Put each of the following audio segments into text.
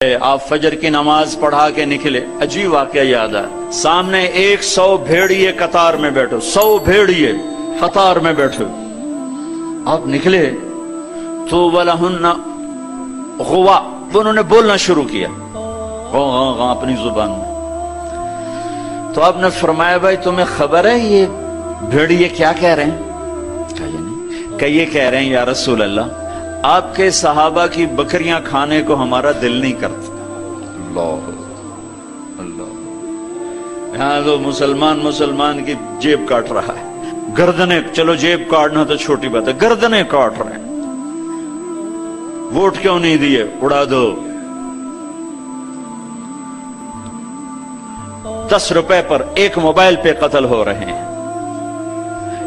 آپ فجر کی نماز پڑھا کے نکلے، عجیب واقعہ یاد ہے، سامنے 100 بھیڑیے قطار میں بیٹھو، 100 بھیڑیے قطار میں بیٹھو، آپ نکلے تو وَلَهُنَّ غُوَا، انہوں نے بولنا شروع کیا اپنی زبان میں۔ تو آپ نے فرمایا بھائی تمہیں خبر ہے یہ بھیڑیے کیا کہہ رہے ہیں؟ کہ یہ کہہ رہے ہیں یا رسول اللہ آپ کے صحابہ کی بکریاں کھانے کو ہمارا دل نہیں کرتا۔ اللہ اللہ، یہاں تو مسلمان کی جیب کاٹ رہا ہے، گردنیں، چلو جیب کاٹنا تو چھوٹی بات ہے، گردنیں کاٹ رہے ہیں، ووٹ کیوں نہیں دیے، اڑا دو، 10 روپے پر ایک موبائل پہ قتل ہو رہے ہیں۔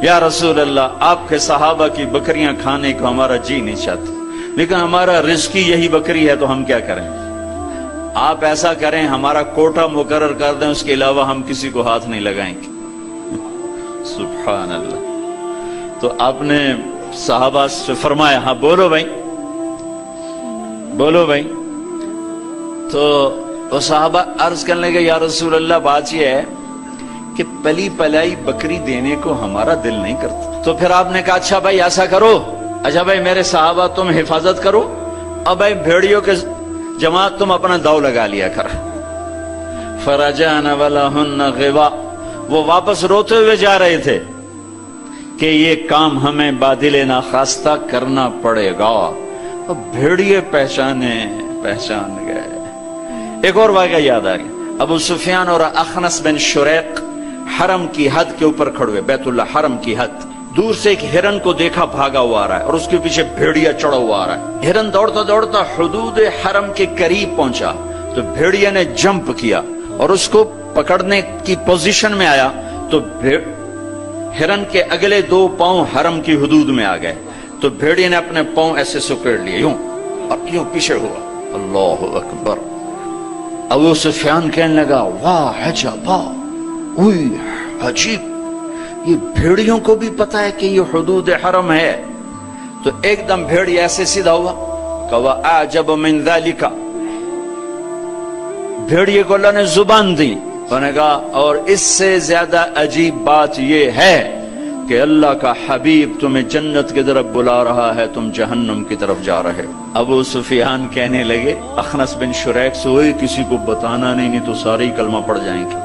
یا رسول اللہ آپ کے صحابہ کی بکریاں کھانے کو ہمارا جی نہیں چاہتا، لیکن ہمارا رزق یہی بکری ہے تو ہم کیا کریں؟ آپ ایسا کریں ہمارا کوٹا مقرر کر دیں، اس کے علاوہ ہم کسی کو ہاتھ نہیں لگائیں گے۔ سبحان اللہ۔ تو آپ نے صحابہ سے فرمایا ہاں بولو بھائی، بولو بھائی۔ تو وہ صحابہ عرض کرنے لگے یا رسول اللہ بات یہ ہے کہ پلی پلائی بکری دینے کو ہمارا دل نہیں کرتا۔ تو پھر آپ نے کہا اچھا بھائی ایسا کرو، اچھا بھائی میرے صحابہ تم حفاظت کرو، اب بھائی بھیڑیوں کے جماعت تم اپنا داؤ لگا لیا کر۔ فرجعن ولہن غوا، وہ واپس روتے ہوئے جا رہے تھے کہ یہ کام ہمیں بادل ناخواستہ کرنا پڑے گا۔ اب بھیڑیے پہچان گئے۔ ایک اور واقعہ یاد آ گیا، ابو سفیان اور اخنس بن شریق حرم کی حد کے اوپر کھڑے ہوئے، بیت اللہ حرم کی حد، دور سے ایک ہرن کو دیکھا بھاگا ہوا آ رہا ہے اور اس کے پیچھے بھیڑیا چڑھا ہوا آ رہا ہے۔ ہرن دوڑتا دوڑتا حدود حرم کے قریب پہنچا تو بھیڑیا نے جمپ کیا اور اس کو پکڑنے کی پوزیشن میں آیا تو ہرن کے اگلے 2 پاؤں حرم کی حدود میں آ گئے، تو بھیڑیا نے اپنے پاؤں ایسے سکیڑ لیے یوں اور یوں پیچھے ہوا۔ اللہ اکبر۔ ابو سفیان کہنے لگا واہ عجبا، اوئی عجیب، یہ بھیڑیوں کو بھی پتا ہے کہ یہ حدود حرم ہے۔ تو ایک دم بھیڑیا ایسے سیدھا ہوا کہ وَأَعْجَبُ مِنْ ذَلِكَ، بھیڑیے کو اللہ نے زبان دی، انہوں نے کہا اور اس سے زیادہ عجیب بات یہ ہے کہ اللہ کا حبیب تمہیں جنت کی طرف بلا رہا ہے، تم جہنم کی طرف جا رہے ہو۔ ابو سفیان کہنے لگے اخنس بن شریق سے ہوئے کسی کو بتانا نہیں تو سارے کلمہ پڑ جائیں گے۔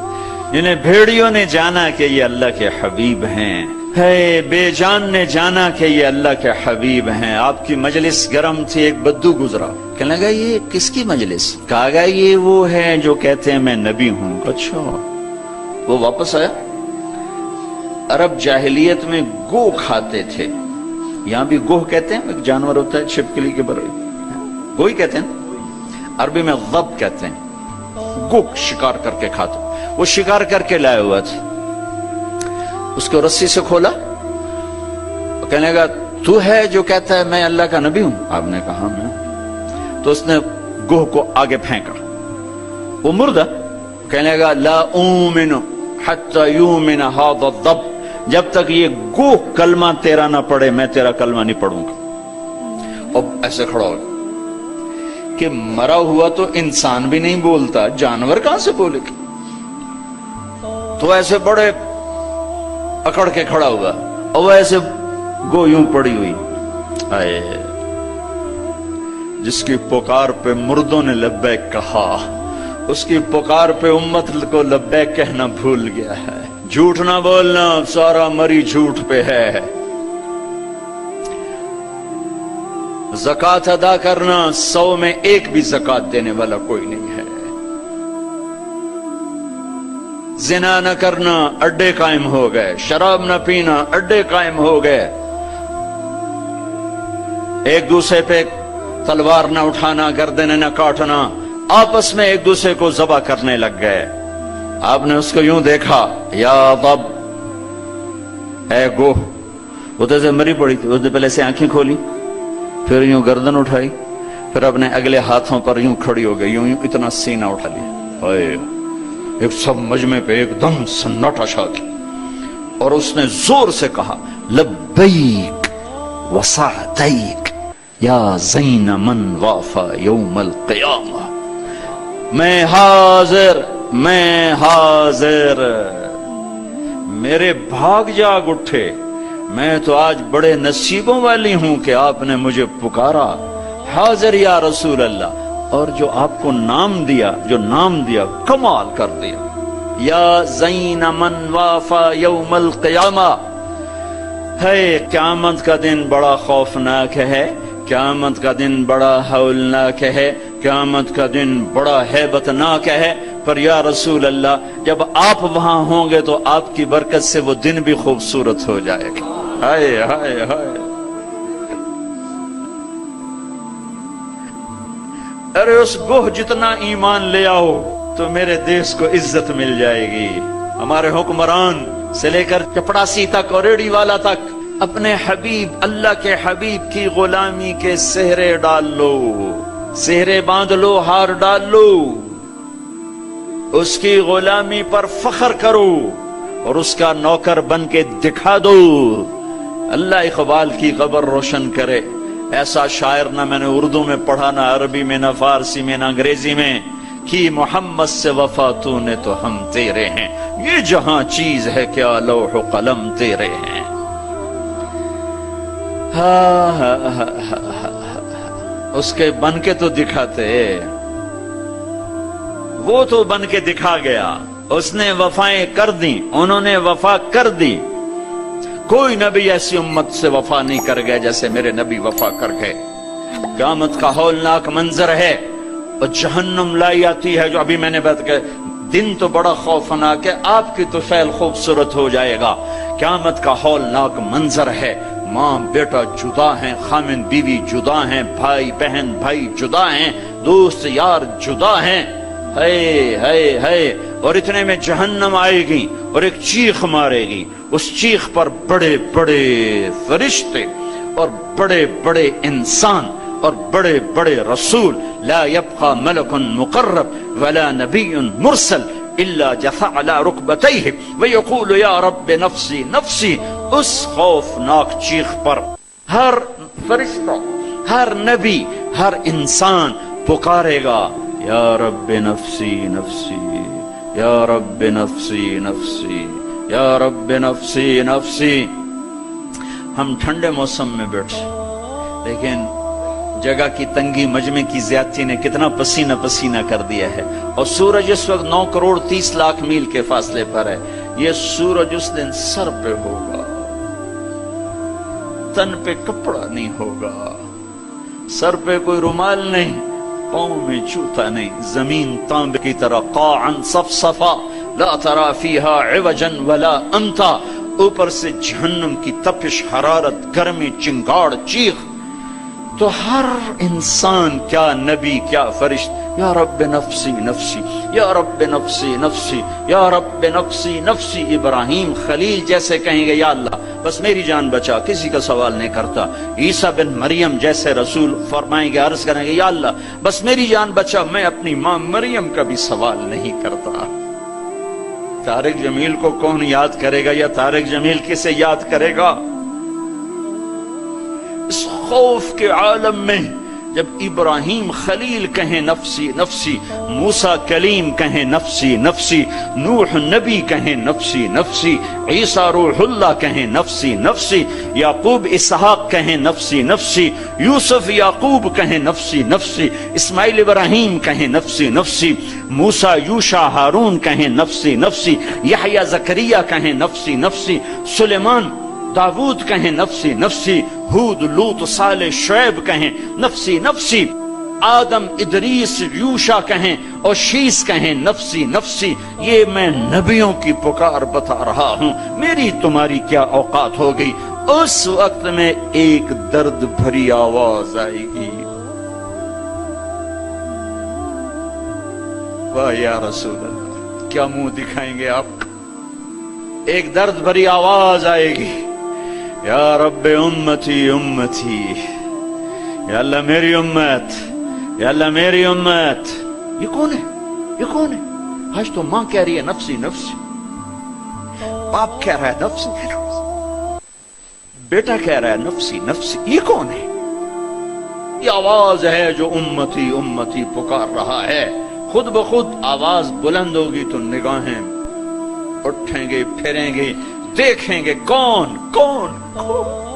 انہیں بھیڑیوں نے جانا کہ یہ اللہ کے حبیب ہیں، ہے بے جان نے جانا کہ یہ اللہ کے حبیب ہیں۔ آپ کی مجلس گرم تھی، ایک بدو گزرا، کہنے لگا یہ کس کی مجلس؟ کہا گیا یہ وہ ہے جو کہتے ہیں میں نبی ہوں۔ اچھا، وہ واپس آیا۔ عرب جاہلیت میں گو کھاتے تھے، یہاں بھی گوہ کہتے ہیں، ایک جانور ہوتا ہے چھپکلی کے برابر، گوہی کہتے ہیں، عربی میں ضب کہتے ہیں، گو شکار کر کے کھاتے۔ وہ شکار کر کے لائے ہوا تھا، اس کو رسی سے کھولا، کہنے لگا تو ہے جو کہتا ہے میں اللہ کا نبی ہوں؟ آپ نے کہا میں۔ تو اس نے گوہ کو آگے پھینکا، وہ مردہ، کہنے لگا لا اومن حتی یومن ھذا الضب، جب تک یہ گوہ کلمہ تیرا نہ پڑھے میں تیرا کلمہ نہیں پڑھوں گا۔ اب ایسے کھڑا ہو کہ مرا ہوا تو انسان بھی نہیں بولتا، جانور کہاں سے بولے گا؟ تو ایسے بڑے اکڑ کے کھڑا ہوا اور وہ ایسے گو یوں پڑی ہوئی، آئے جس کی پکار پہ مردوں نے لبیک کہا، اس کی پکار پہ امت کو لبیک کہنا بھول گیا ہے۔ جھوٹ نہ بولنا، سارا مری جھوٹ پہ ہے۔ زکوٰۃ ادا کرنا، 100 میں 1 بھی زکوٰۃ دینے والا کوئی نہیں ہے۔ زنا نہ کرنا، اڈے قائم ہو گئے۔ شراب نہ پینا، اڈے قائم ہو گئے۔ ایک دوسرے پہ تلوار نہ اٹھانا، گردنیں نہ کاٹنا، آپس میں ایک دوسرے کو ذبح کرنے لگ گئے۔ آپ نے اس کو یوں دیکھا، یا ضب، اے گوہ، وہ تو ایسے مری پڑی تھی، اس نے پہلے سے آنکھیں کھولی، پھر یوں گردن اٹھائی، پھر اپنے اگلے ہاتھوں پر یوں کھڑی ہو گئی، یوں اتنا سینہ اٹھا لیا، ایک سب مجمع پہ ایک دم سناٹا چھا گیا، اور اس نے زور سے کہا لبیک وسعدیک یا زین من وافا یوم القیامہ، میں حاضر، میں حاضر۔ میرے بھاگ جاگ اٹھے، میں تو آج بڑے نصیبوں والی ہوں کہ آپ نے مجھے پکارا، حاضر یا رسول اللہ۔ اور جو آپ کو نام دیا، جو نام دیا، کمال کر دیا۔ یا زین من وافا یوم القیامہ، ہے قیامت کا دن بڑا خوفناک ہے، قیامت کا دن بڑا ہولناک ہے، قیامت کا دن بڑا ہیبتناک ہے، پر یا رسول اللہ جب آپ وہاں ہوں گے تو آپ کی برکت سے وہ دن بھی خوبصورت ہو جائے گا۔ ہائے ہائے ہائے، ارے اس گوہ جتنا ایمان لے آؤ تو میرے دیش کو عزت مل جائے گی۔ ہمارے حکمران سے لے کر چپڑاسی تک اور ریڑھی والا تک اپنے حبیب، اللہ کے حبیب کی غلامی کے سہرے ڈال لو، سہرے باندھ لو، ہار ڈال لو، اس کی غلامی پر فخر کرو اور اس کا نوکر بن کے دکھا دو۔ اللہ اقبال کی قبر روشن کرے۔ ایسا شاعر نہ میں نے اردو میں پڑھا، نہ عربی میں، نہ فارسی میں، نہ انگریزی میں، کہ محمد سے وفا تو نے تو ہم تیرے ہیں، یہ جہاں چیز ہے کیا لوح و قلم تیرے ہیں۔ اس کے بن کے تو دکھاتے، وہ تو بن کے دکھا گیا، اس نے وفائیں کر دی، انہوں نے وفا کر دی۔ کوئی نبی ایسی امت سے وفا نہیں کر گئے جیسے میرے نبی وفا کر گئے۔ قیامت کا ہولناک منظر ہے، اور جہنم لائی آتی ہے، جو ابھی میں نے بات کہ دن تو بڑا خوفناک ہے، آپ کی تو فعل خوبصورت ہو جائے گا۔ قیامت کا ہولناک منظر ہے، ماں بیٹا جدا ہیں، خامن بیوی جدا ہیں، بھائی بہن بھائی جدا ہیں، دوست یار جدا ہیں، ہے اور اتنے میں جہنم آئے گی اور ایک چیخ مارے گی، اس چیخ پر بڑے بڑے فرشتے اور بڑے بڑے انسان اور بڑے بڑے رسول، لا يبقى ملک مقرب ولا نبی مرسل الا جثى على ركبتيه ويقول یا رب نفسی نفسی۔ اس خوفناک چیخ پر ہر فرشتہ، ہر نبی، ہر انسان پکارے گا، یا رب نفسی نفسی، یا رب نفسی نفسی، یا رب نفسی نفسی۔ ہم ٹھنڈے موسم میں بیٹھے، لیکن جگہ کی تنگی، مجمع کی زیادتی نے کتنا پسینہ پسینہ کر دیا ہے، اور سورج اس وقت 9 کروڑ 30 لاکھ میل کے فاصلے پر ہے۔ یہ سورج اس دن سر پہ ہوگا، تن پہ کپڑا نہیں ہوگا، سر پہ کوئی رومال نہیں، پاؤں میں جوتا نہیں، زمین تانبے کی طرح قاعا صفصفا لا ترى فيها عوجا ولا امتا۔ اوپر سے جہنم کی تپش، حرارت، گرمی، چنگاڑ، چیخ، تو ہر انسان، کیا نبی کیا فرشت، یا رب نفسی نفسی، یا رب نفسی نفسی، یا رب نفسی نفسی۔ ابراہیم خلیل جیسے کہیں گے یا اللہ بس میری جان بچا، کسی کا سوال نہیں کرتا۔ عیسیٰ بن مریم جیسے رسول فرمائیں گے، عرض کریں گے یا اللہ بس میری جان بچا، میں اپنی ماں مریم کا بھی سوال نہیں کرتا۔ طارق جمیل کو کون یاد کرے گا، یا طارق جمیل کسے یاد کرے گا؟ اس خوف کے عالم میں جب ابراہیم خلیل کہیں نفسی نفسی، موسیٰ کلیم کہیں نفسی نفسی، نوح نبی کہیں نفسی نفسی، عیسیٰ روح اللہ کہیں نفسی نفسی، یعقوب اسحاق کہیں نفسی نفسی، یوسف یعقوب کہیں نفسی نفسی، اسماعیل ابراہیم کہیں نفسی نفسی، موسیٰ یوشع ہارون کہیں نفسی نفسی، یحییٰ زکریہ کہیں نفسی نفسی، سلیمان داود کہیں نفسی نفسی، ہود لوط صالح شعیب کہیں نفسی نفسی، آدم ادریس یوشع کہیں اور شیس کہیں نفسی نفسی۔ یہ میں نبیوں کی پکار بتا رہا ہوں، میری تمہاری کیا اوقات ہو گئی۔ اس وقت میں ایک درد بھری آواز آئے گی، واہ یا رسول اللہ، کیا منہ دکھائیں گے آپ؟ ایک درد بھری آواز آئے گی، یا رب امتی امتی، یا اللہ میری امت، یا اللہ میری امت۔ یہ کون ہے؟ یہ کون ہے؟ آج تو ماں کہہ رہی ہے نفسی نفسی، باپ کہہ رہا ہے نفسی نفسی، بیٹا کہہ رہا ہے نفسی نفسی۔ یہ کون ہے؟ یہ آواز ہے جو امتی امتی پکار رہا ہے۔ خود بخود آواز بلند ہوگی تو نگاہیں اٹھیں گے، پھریں گے، دیکھیں گے کون کون کون؟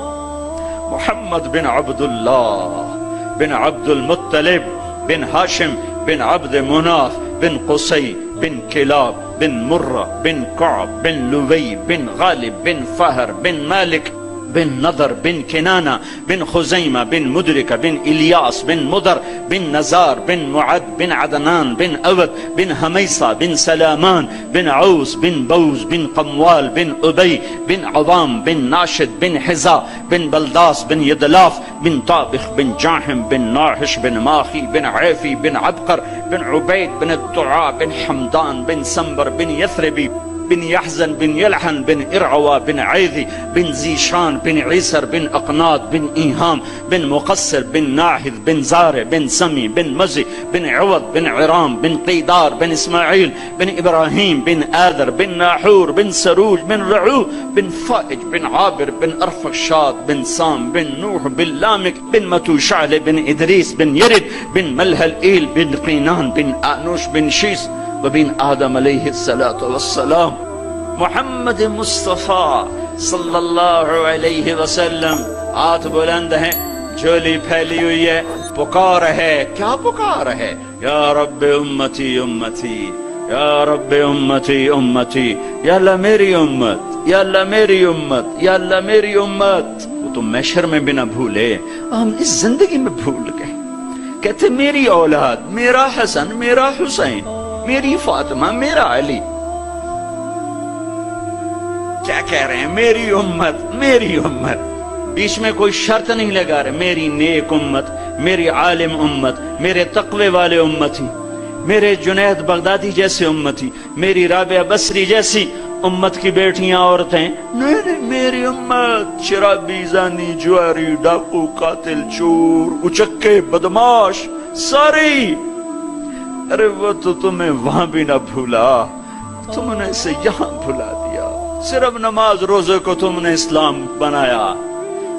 محمد بن عبداللہ بن عبد المطلب بن ہاشم بن عبد مناف بن قصی بن کلاب بن مرہ بن کعب بن لوی بن غالب بن فہر بن مالک بن نضر بن کنانہ بن خزیمہ بن مدرکہ بن الیاس بن مدر بن نزار بن معد بن عدنان بن اود بن حمیصہ بن سلامان بن عوس بن بوز بن قموال بن ابی بن عوام بن ناشد بن حزا بن بلداس بن یدلاف بن طابخ بن جاحم بن ناحش بن ماخی بن عیفی بن عبقر بن عبید بن الدعاء بن حمدان بن سنبر بن یثربی بن يحزن بن يلحن بن إرعوى بن عيذي بن زيشان بن عيسر بن أقناط بن إيهام بن مقصر بن ناحذ بن زارع بن سمي بن مزي بن عوض بن عرام بن قيدار بن إسماعيل بن إبراهيم بن آذر بن ناحور بن سروج بن رعو بن فائج بن عابر بن أرفخشاد بن سام بن نوح بن لامك بن متوشعل بن إدريس بن يرد بن ملهل إيل بن قينان بن آنوش بن شيس وبن آدم علیہ الصلاۃ والسلام۔ محمد مصطفیٰ صلی اللہ علیہ وسلم ہاتھ بلند ہیں، جھولی پھیلی ہوئی ہے، پکار ہے، کیا پکار ہے؟ یا رب امتی امتی، یا رب امتی امتی، یا اللہ میری امت، یا اللہ میری امت، یا اللہ میری امت۔ وہ تو محشر میں بھی نہ بھولے، ہم اس زندگی میں بھول گئے۔ کہتے میری اولاد، میرا حسن، میرا حسین، میری فاطمہ، میرا علی۔ کیا کہہ رہے ہیں؟ میری امت، میری امت، بیچ میں کوئی شرط نہیں لگا رہے۔ میری نیک امت، میری عالم امت، میرے تقوی والے امتی، میرے جنید بغدادی جیسے امتی، میری رابعہ بصری جیسی امت کی بیٹیاں، عورتیں نہیں، میری امت شرابی، زانی، جواری، ڈاکو، قاتل، چور، اچکے، بدماش، ساری۔ ارے وہ تو تمہیں وہاں بھی نہ بھولا، تم نے اسے یہاں بھلا دیا۔ صرف نماز روزے کو تم نے اسلام بنایا،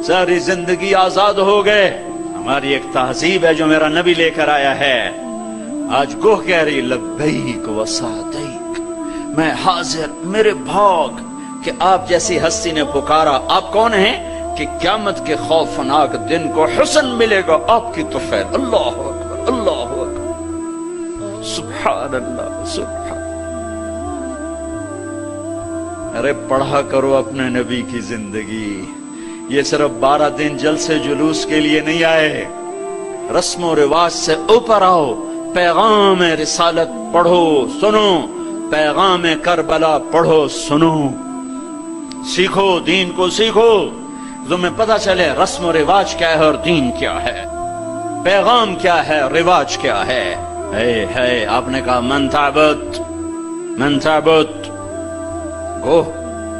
ساری زندگی آزاد ہو گئے۔ ہماری ایک تہذیب ہے جو میرا نبی لے کر آیا ہے۔ آج گوہ کہہ رہی لبیک و سعدیک، میں حاضر، میرے بھاگ کہ آپ جیسی ہستی نے پکارا۔ آپ کون ہیں؟ کہ قیامت کے خوفناک دن کو حسن ملے گا آپ کی طفیل۔ اللہ اکبر، اللہ اکبر، سبحان اللہ، سبحان۔ ارے پڑھا کرو اپنے نبی کی زندگی۔ یہ صرف 12 دن جلسے جلوس کے لیے نہیں آئے، رسم و رواج سے اوپر آؤ، پیغام رسالت پڑھو، سنو، پیغام کربلا پڑھو، سنو، سیکھو، دین کو سیکھو، تمہیں پتہ چلے رسم و رواج کیا ہے اور دین کیا ہے، پیغام کیا ہے، رواج کیا ہے۔ ہے آپ نے کہا من تعبد، من تعبد، گوہ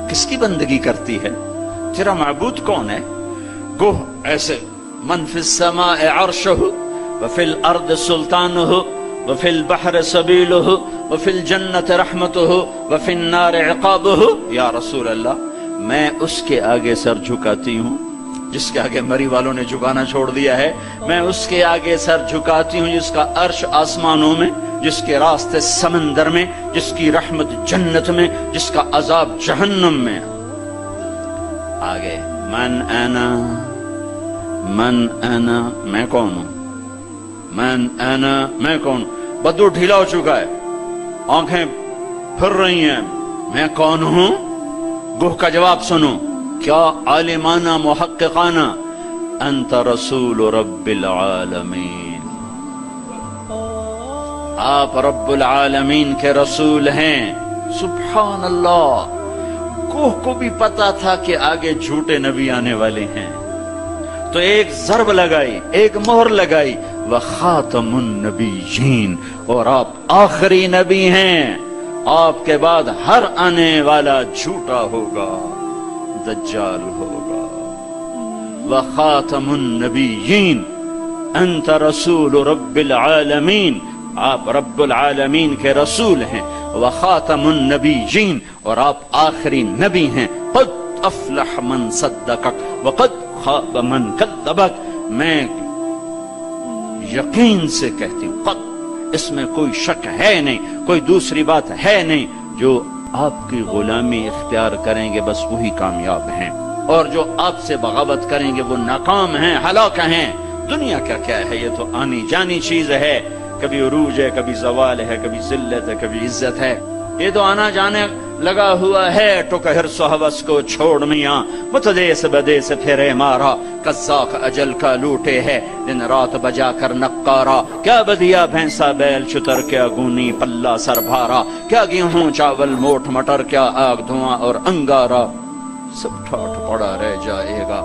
کس کی بندگی کرتی ہے؟ تیرا معبود کون ہے؟ گوہ ایسے من فی السماء عرشہ وفی الارض سلطانہ وفی البحر سبیلہ وفی الجنت رحمتہ وفی النار عقابہ۔ یا رسول اللہ، میں اس کے آگے سر جھکاتی ہوں جس کے آگے مری والوں نے جھکانا چھوڑ دیا ہے، میں اس کے آگے سر جھکاتی ہوں جس کا عرش آسمانوں میں، جس کے راستے سمندر میں، جس کی رحمت جنت میں، جس کا عذاب جہنم میں۔ آگے من انا، من انا، میں کون ہوں؟ من انا، میں کون ہوں؟ بدو ڈھیلا ہو چکا ہے، آنکھیں پھر رہی ہیں، میں کون ہوں؟ گوہ کا جواب سنو، کیا عالمانہ محققانہ، انت رسول رب العالمین، آپ رب العالمین کے رسول ہیں۔ سبحان اللہ۔ گوہ کو بھی پتا تھا کہ آگے جھوٹے نبی آنے والے ہیں، تو ایک ضرب لگائی، ایک مہر لگائی، وخاتم النبیین، اور آپ آخری نبی ہیں، آپ کے بعد ہر آنے والا جھوٹا ہوگا، دجال ہوگا۔ وخاتم النبیین، انت رسول رب العالمین، آپ رب العالمین کے رسول ہیں، وخاتم النبیین، اور آپ آخری نبی ہیں۔ قد افلح من صدقک وقد خاب من کذبک، میں یقین سے کہتی ہوں، قد اس میں کوئی شک ہے نہیں، کوئی دوسری بات ہے نہیں، جو آپ کی غلامی اختیار کریں گے بس وہی کامیاب ہیں، اور جو آپ سے بغاوت کریں گے وہ ناکام ہیں، ہلاک ہیں۔ دنیا کیا ہے، یہ تو آنی جانی چیز ہے، کبھی عروج ہے، کبھی زوال ہے، کبھی ذلت ہے، کبھی عزت ہے، یہ تو آنا جانے لگا ہوا ہے۔ ٹک حرص و ہوس کو چھوڑ میاں، متدیس بدیس پھرے مارا، قزاق اجل کا لوٹے ہے، دن رات بجا کر نقارا، کیا بدیا بھینسا بیل شتر، کیا گونی پلہ سر بھارا، کیا گیہوں چاول موٹ مٹر، کیا آگ دھواں اور انگارا، سب ٹھاٹ پڑا رہ جائے گا۔